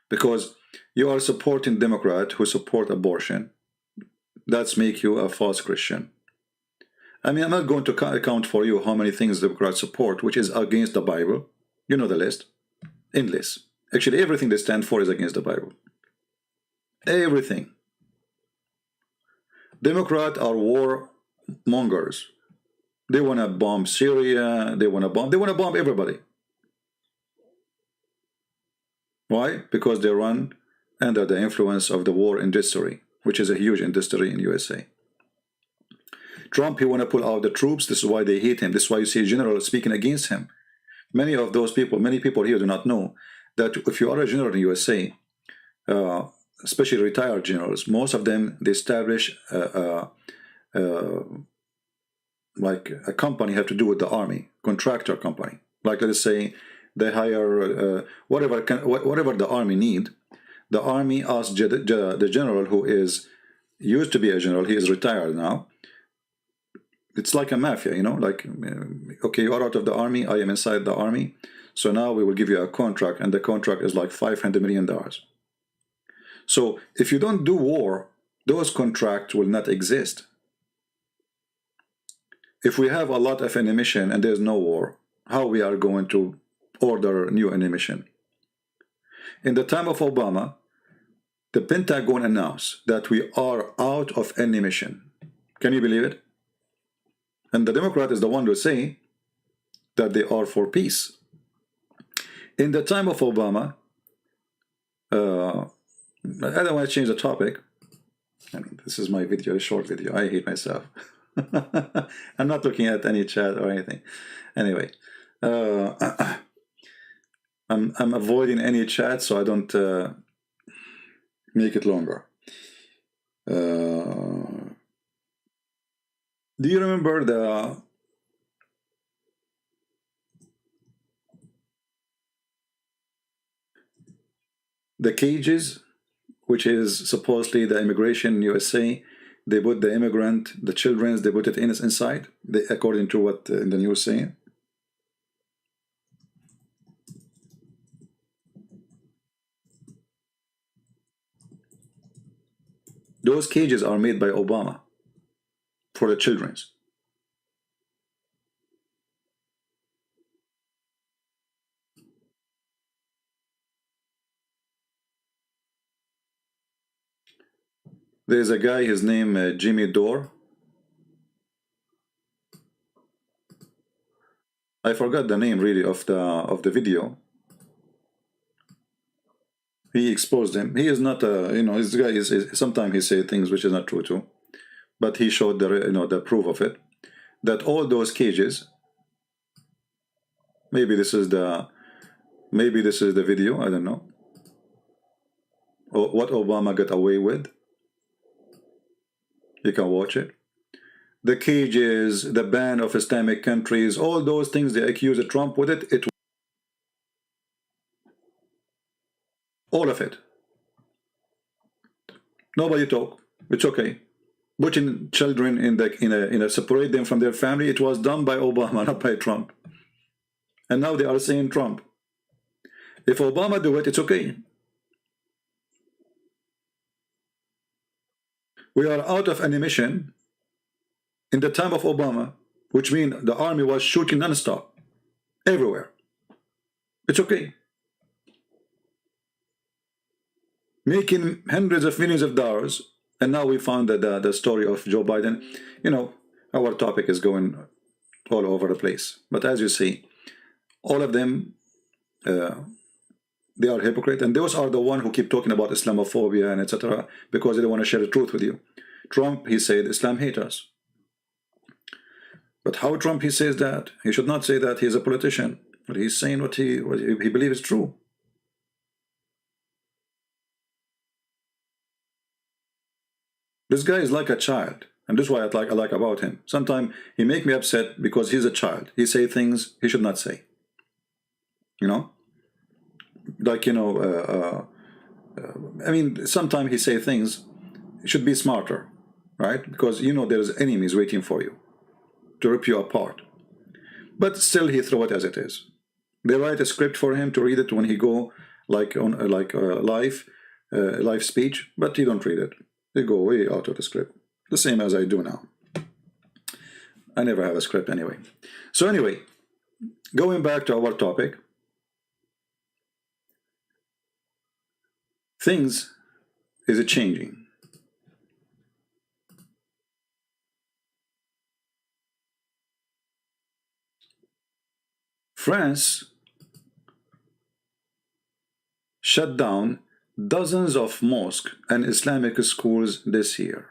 Because you are supporting Democrats who support abortion. That's make you a false Christian. I mean, I'm not going to account for you how many things Democrats support, which is against the Bible. You know the list. Endless. Actually, everything they stand for is against the Bible. Everything. Democrats are war mongers. They want to bomb Syria. They want to bomb everybody. Why? Because they run under the influence of the war industry, which is a huge industry in USA. Trump, he want to pull out the troops. This is why they hate him. This is why you see generals speaking against him. Many of those people, many people here do not know that if you are a general in USA, especially retired generals, most of them, they establish like a company have to do with the army, contractor company. Like let's say they hire whatever the army need. The army asks the general who is used to be a general, he is retired now. It's like a mafia, you know, like, okay, you are out of the army, I am inside the army, so now we will give you a contract, and the contract is like $500 million. So if you don't do war, those contracts will not exist. If we have a lot of ammunition and there's no war, how we are going to order new ammunition? In the time of Obama, the Pentagon announced that we are out of ammunition. Can you believe it? And the Democrat is the one to say that they are for peace. In the time of Obama, But I don't want to change the topic. I mean, this is my video, a short video. I hate myself. I'm not looking at any chat or anything. Anyway, I'm avoiding any chat so I don't make it longer. Do you remember the cages, which is supposedly the immigration in USA? They put the immigrant, the children, they put it inside, according to what in the news saying. Those cages are made by Obama for the children's. There's a guy, his name Jimmy Dore. I forgot the name really of the video. He exposed him. He is not a, you know, this guy is sometimes he say things which is not true too, but he showed the, you know, the proof of it, that all those cages. Maybe this is the video. I don't know. Or what Obama got away with. You can watch it. The cages, the ban of Islamic countries, all those things they accuse Trump with it. All of it. Nobody talk. It's okay. Putting children in a separate them from their family. It was done by Obama, not by Trump. And now they are saying Trump. If Obama do it, it's okay. We are out of ammunition in the time of Obama, which means the army was shooting non-stop everywhere. It's okay. Making hundreds of millions of dollars, and now we found that the story of Joe Biden, you know, our topic is going all over the place. But as you see, all of them, they are hypocrites, and those are the ones who keep talking about Islamophobia and etc. because they don't want to share the truth with you. Trump, he said Islam hates us. But how Trump he says that? He should not say that. He's a politician, but he's saying what he believes is true. This guy is like a child, and this is what I like about him. Sometimes he make me upset because he's a child. He say things he should not say. You know, like, you know, I mean, sometimes he say things. He should be smarter, right? Because you know there's enemies waiting for you to rip you apart. But still, he throw it as it is. They write a script for him to read it when he go like on live speech, but he don't read it. They go way out of the script. The same as I do now. I never have a script anyway. So anyway, going back to our topic, things is changing. France shut down dozens of mosques and Islamic schools this year.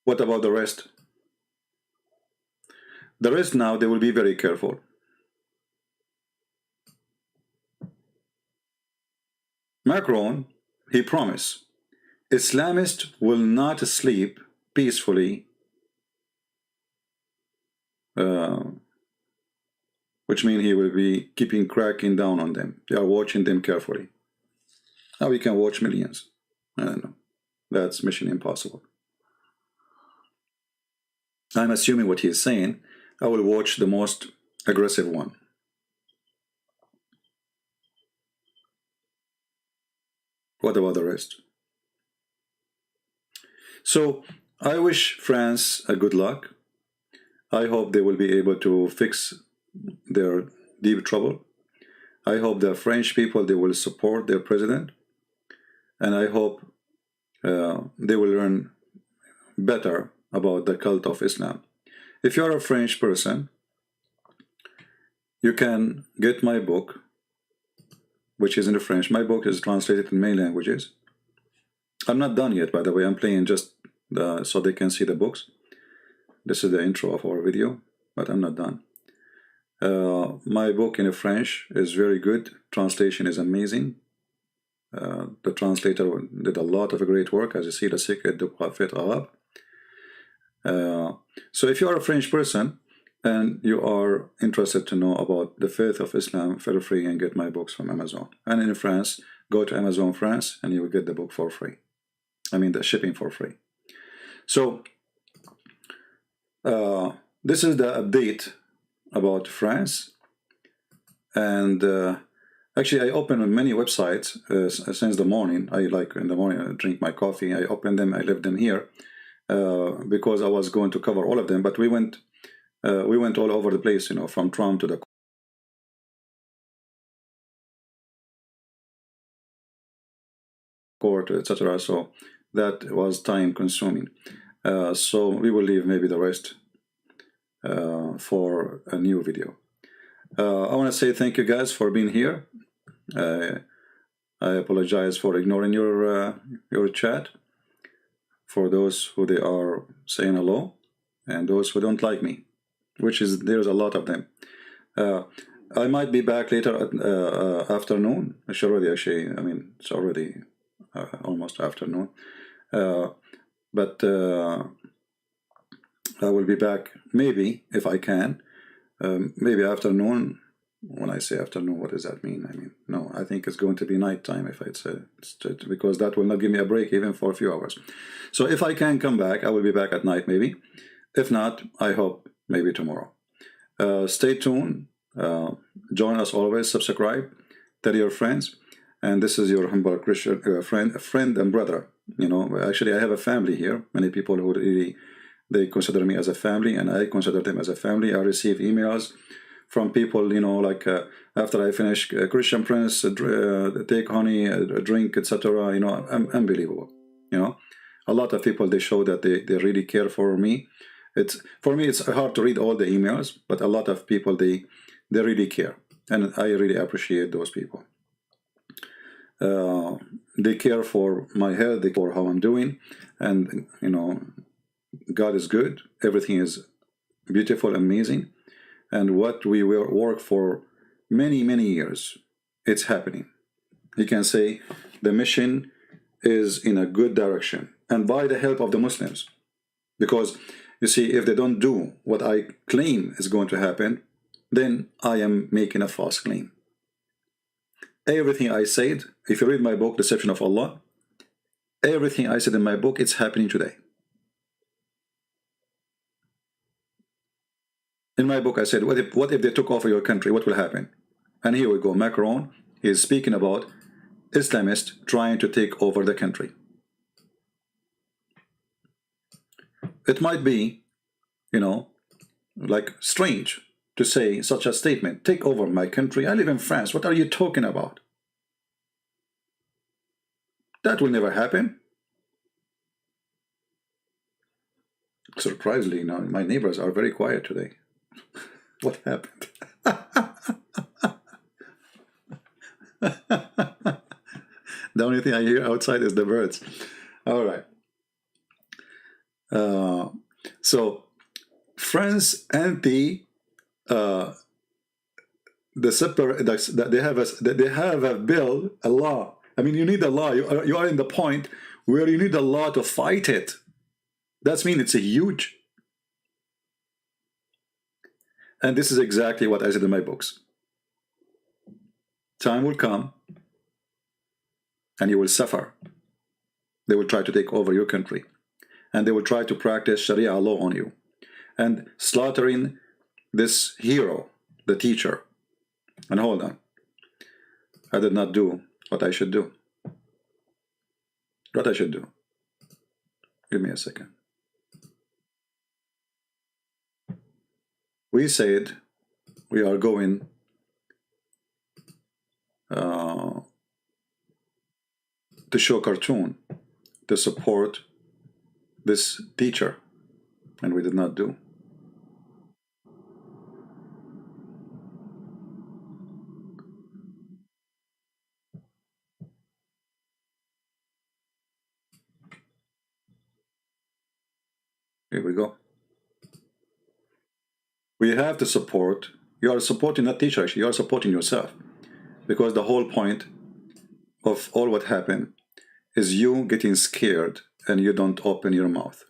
What about the rest? The rest now, they will be very careful. Macron, he promised, Islamists will not sleep peacefully, which means he will be cracking down on them. They are watching them carefully. Now we can watch millions. I don't know. That's mission impossible. I'm assuming what he is saying. I will watch the most aggressive one. What about the rest? So I wish France a good luck. I hope they will be able to fix their deep trouble. I hope the French people, they will support their president. And I hope they will learn better about the cult of Islam. If you are a French person, you can get my book, which is in French. My book is translated in many languages. I'm not done yet, by the way. I'm playing just so they can see the books. This is the intro of our video, but I'm not done. My book in French is very good. Translation is amazing. The translator did a lot of great work, as you see, the secret du prophète arabe. So if you are a French person and you are interested to know about the faith of Islam, feel free and get my books from Amazon. And in France, go to Amazon France and you will get the book for free. I mean the shipping for free. So this is the update about France. And actually I open many websites since the morning. I like in the morning I drink my coffee, I open them, I leave them here because I was going to cover all of them, but we went all over the place, you know, from Trump to the court, etc. So that was time consuming. So we will leave maybe the rest for a new video. I want to say thank you guys for being here. I apologize for ignoring your chat, for those who they are saying hello, and those who don't like me, which is there's a lot of them. I might be back later at afternoon. It's already actually, I mean, it's already almost afternoon. But I will be back maybe if I can. Maybe afternoon. When I say afternoon, what does that mean? I mean, no, I think it's going to be nighttime if I'd say because that will not give me a break even for a few hours. So if I can come back, I will be back at night maybe. If not, I hope maybe tomorrow. Stay tuned. Join us always. Subscribe. Tell your friends. And this is your humble Christian friend and brother. You know, actually, I have a family here. Many people who really they consider me as a family, and I consider them as a family. I receive emails from people, you know, like after I finish Christian Prince, take honey, drink, etc. You know, unbelievable. You know, a lot of people, they show that they really care for me. For me, it's hard to read all the emails, but a lot of people, they really care, and I really appreciate those people. They care for my health, they care for how I'm doing, and you know, God is good. Everything is beautiful, amazing, and what we will work for many years, it's happening. You can say the mission is in a good direction, and by the help of the Muslims, because you see, if they don't do what I claim is going to happen, then I am making a false claim. Everything I said, if you read my book, Deception of Allah, everything I said in my book, it's happening today. In my book, I said, what if they took over your country? What will happen? And here we go. Macron is speaking about Islamists trying to take over the country. It might be, you know, like strange to say such a statement. Take over my country. I live in France. What are you talking about? That will never happen. Surprisingly, now my neighbors are very quiet today. What happened? The only thing I hear outside is the birds. All right. So France anti they have a bill, a law. I mean, you need a law. You are in the point where you need a law to fight it. That means it's a huge. And this is exactly what I said in my books. Time will come and you will suffer. They will try to take over your country, and they will try to practice Sharia law on you, and slaughtering this hero, the teacher. And hold on, I did not do what I should do. What I should do. Give me a second. We said we are going to show cartoon to support this teacher, and we did not do. Here we go. We have to support. You are supporting that teacher, actually. You are supporting yourself. Because the whole point of all what happened is you getting scared and you don't open your mouth.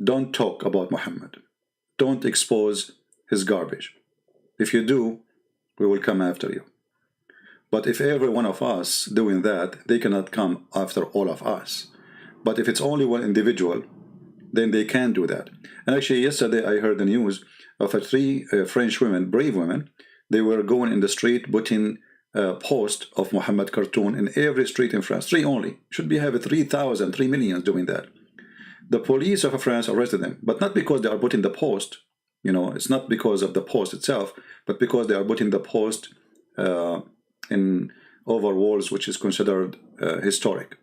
Don't talk about Muhammad. Don't expose his garbage. If you do, we will come after you. But if every one of us doing that, they cannot come after all of us. But if it's only one individual, then they can do that. And actually, yesterday I heard the news of three French women, brave women. They were going in the street putting a post of Muhammad cartoon in every street in France. Three only. Should be have 3,000, 3 million doing that. The police of France arrested them, but not because they are putting the post. You know, it's not because of the post itself, but because they are putting the post in over walls, which is considered historic,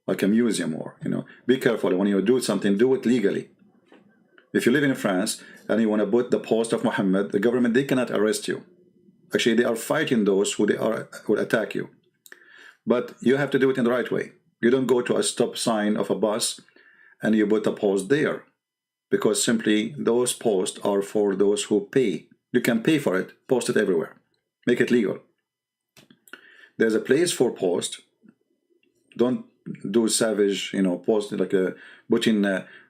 like a museum or, you know. Be careful when you do something, do it legally. If you live in France and you want to put the post of Muhammad, the government, they cannot arrest you. Actually, they are fighting those who will attack you. But you have to do it in the right way. You don't go to a stop sign of a bus and you put a post there, because simply those posts are for those who pay. You can pay for it, post it everywhere, make it legal. There's a place for post. Don't do savage, you know, post like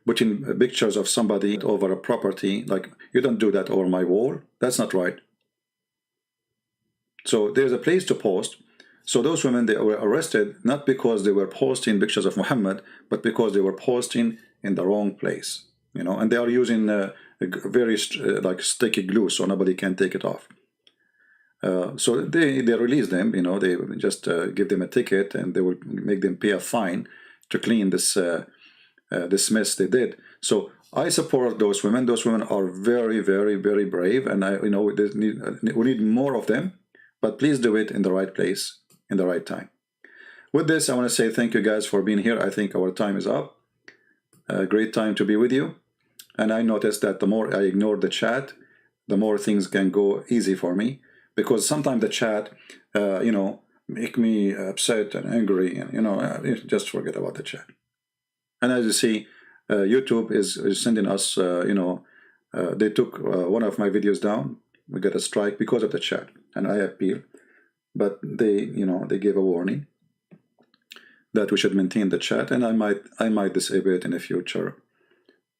putting pictures of somebody over a property. Like, you don't do that over my wall. That's not right. So there's a place to post. So those women, they were arrested not because they were posting pictures of Muhammad, but because they were posting in the wrong place, you know. And they are using a very like sticky glue, so nobody can take it off. So they release them, you know. They just give them a ticket, and they will make them pay a fine to clean this this mess they did. So I support those women. Those women are very, very, very brave, and we need more of them. But please do it in the right place, in the right time. With this, I want to say thank you guys for being here. I think our time is up. A great time to be with you. And I noticed that the more I ignore the chat, the more things can go easy for me. Because sometimes the chat, you know, make me upset and angry. And, you know, just forget about the chat. And as you see, YouTube is sending us, you know, they took one of my videos down. We got a strike because of the chat. And I appeal. But they, you know, they gave a warning that we should maintain the chat, and I might disable it in a future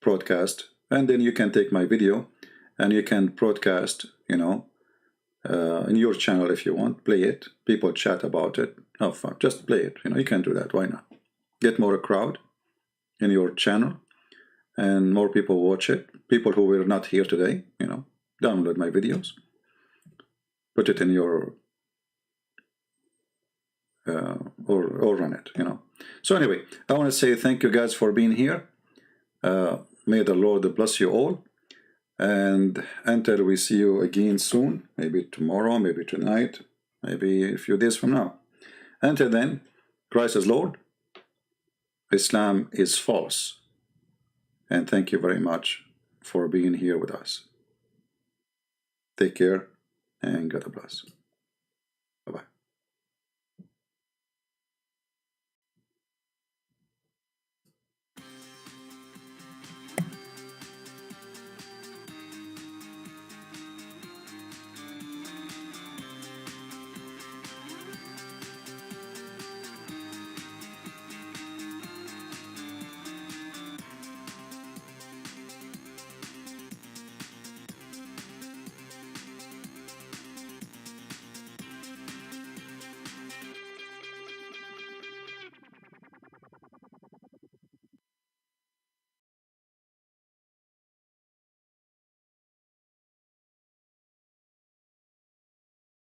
broadcast. And then you can take my video and you can broadcast, you know, in your channel if you want. Play it. People chat about it. Have fun. Just play it. You know, you can do that. Why not? Get more crowd in your channel, and more people watch it. People who were not here today, you know, download my videos. Put it in your or run it, you know. So anyway, I want to say thank you guys for being here. May the Lord bless you all. And until we see you again soon, maybe tomorrow, maybe tonight, maybe a few days from now. Until then, Christ is Lord. Islam is false. And thank you very much for being here with us. Take care and God bless.